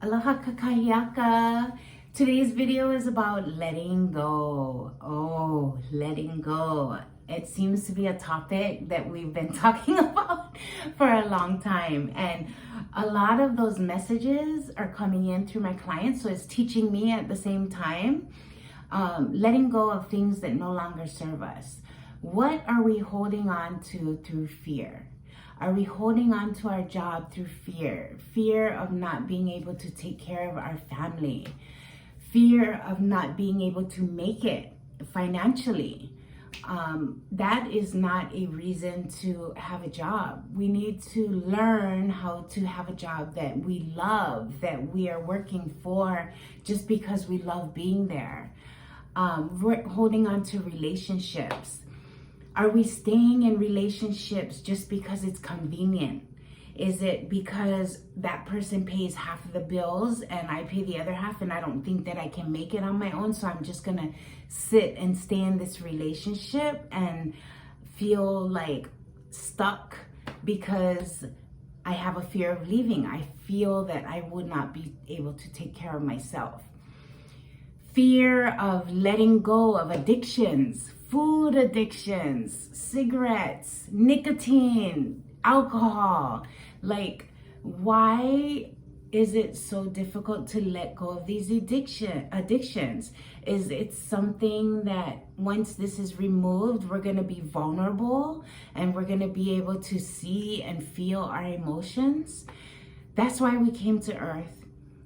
Aloha kakayaka. Today's video is about letting go. Oh, letting go. It seems to be a topic that we've been talking about for a long time. And a lot of those messages are coming in through my clients. So it's teaching me at the same time, letting go of things that no longer serve us. What are we holding on to through fear? Are we holding on to our job through fear? Fear of not being able to take care of our family. Fear of not being able to make it financially. That is not a reason to have a job. We need to learn how to have a job that we love, that we are working for just because we love being there. We're holding on to relationships. Are we staying in relationships just because it's convenient? Is it because that person pays half of the bills and I pay the other half and I don't think that I can make it on my own, so I'm just gonna sit and stay in this relationship and feel like stuck because I have a fear of leaving. I feel that I would not be able to take care of myself. Fear of letting go of addictions, food addictions, cigarettes, nicotine, alcohol. Like, why is it so difficult to let go of these addictions? Is it something that once this is removed, we're going to be vulnerable and we're going to be able to see and feel our emotions? That's why we came to Earth.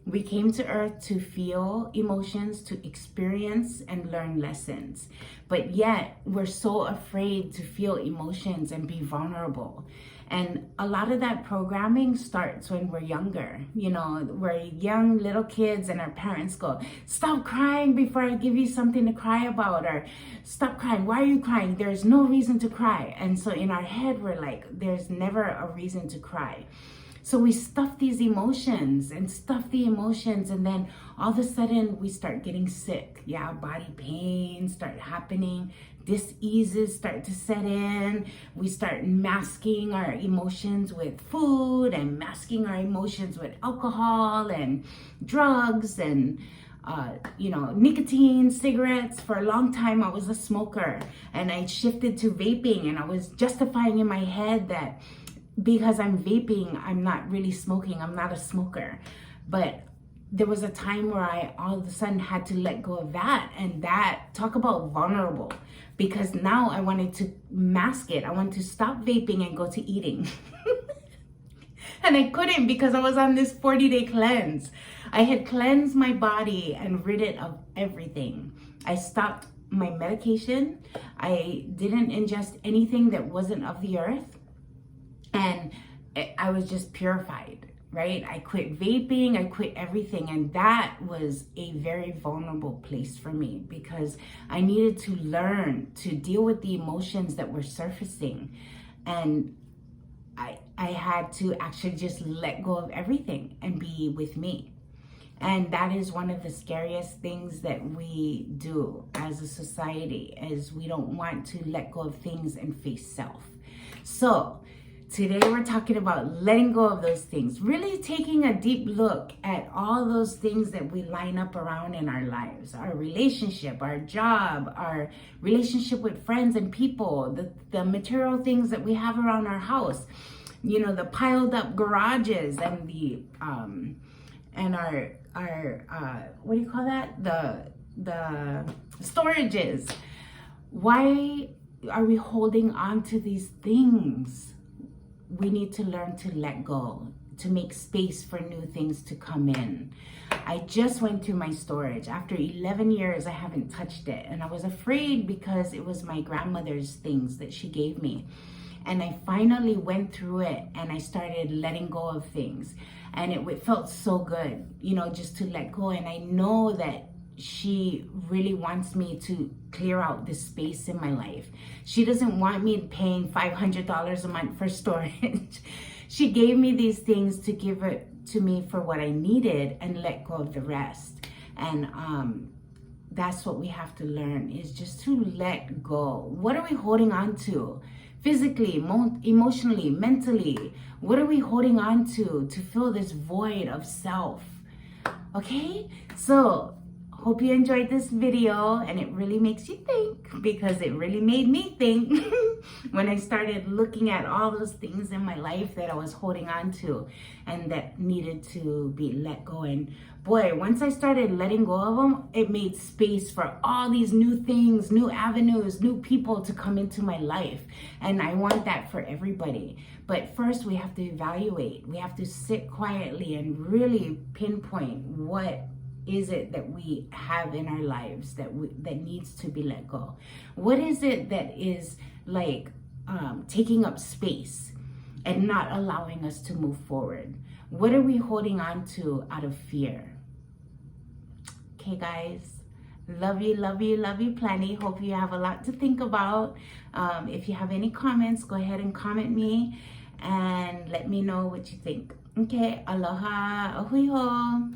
We came to Earth to feel emotions, to experience and learn lessons. But yet we're so afraid to feel emotions and be vulnerable. And a lot of that programming starts when we're younger. You know, we're young little kids and our parents go, "Stop crying before I give you something to cry about," or "Stop crying. Why are you crying? There's no reason to cry." And so in our head, we're like, there's never a reason to cry. So we stuff these emotions and stuff the emotions, and then all of a sudden we start getting sick. Yeah, body pains start happening, diseases start to set in. We start masking our emotions with food and masking our emotions with alcohol and drugs and nicotine, cigarettes. For a long time I was a smoker and I shifted to vaping, and I was justifying in my head that because I'm vaping, I'm not really smoking. I'm not a smoker. But there was a time where I all of a sudden had to let go of that. And that, talk about vulnerable, because now I wanted to mask it. I wanted to stop vaping and go to eating. And I couldn't because I was on this 40-day cleanse. I had cleansed my body and rid it of everything. I stopped my medication. I didn't ingest anything that wasn't of the earth. And I was just purified, right? I quit vaping, I quit everything. And that was a very vulnerable place for me because I needed to learn to deal with the emotions that were surfacing. And I had to actually just let go of everything and be with me. And that is one of the scariest things that we do as a society, is we don't want to let go of things and face self. So today we're talking about letting go of those things, really taking a deep look at all those things that we line up around in our lives, our relationship, our job, our relationship with friends and people, the material things that we have around our house, the piled up garages and our what do you call that? The storages. Why are we holding on to these things? We need to learn to let go, to make space for new things to come in. I just went through my storage. After 11 years, I haven't touched it. And I was afraid because it was my grandmother's things that she gave me. And I finally went through it and I started letting go of things. And it felt so good, just to let go. And I know that she really wants me to clear out this space in my life. She doesn't want me paying $500 a month for storage. She gave me these things to give it to me for what I needed and let go of the rest. And that's what we have to learn, is just to let go. What are we holding on to? Physically, emotionally, mentally. What are we holding on to fill this void of self? Okay, so hope you enjoyed this video, and it really makes you think, because it really made me think when I started looking at all those things in my life that I was holding on to and that needed to be let go. And boy, once I started letting go of them, it made space for all these new things, new avenues, new people to come into my life. And I want that for everybody. But first, we have to evaluate. We have to sit quietly and really pinpoint what is it that we have in our lives that needs to be let go. What is it that is like taking up space and not allowing us to move forward? What are we holding on to out of fear? Okay, guys, love you, love you, love you plenty. Hope you have a lot to think about. If you have any comments, go ahead and comment me and let me know what you think. Okay, aloha, ahui ho.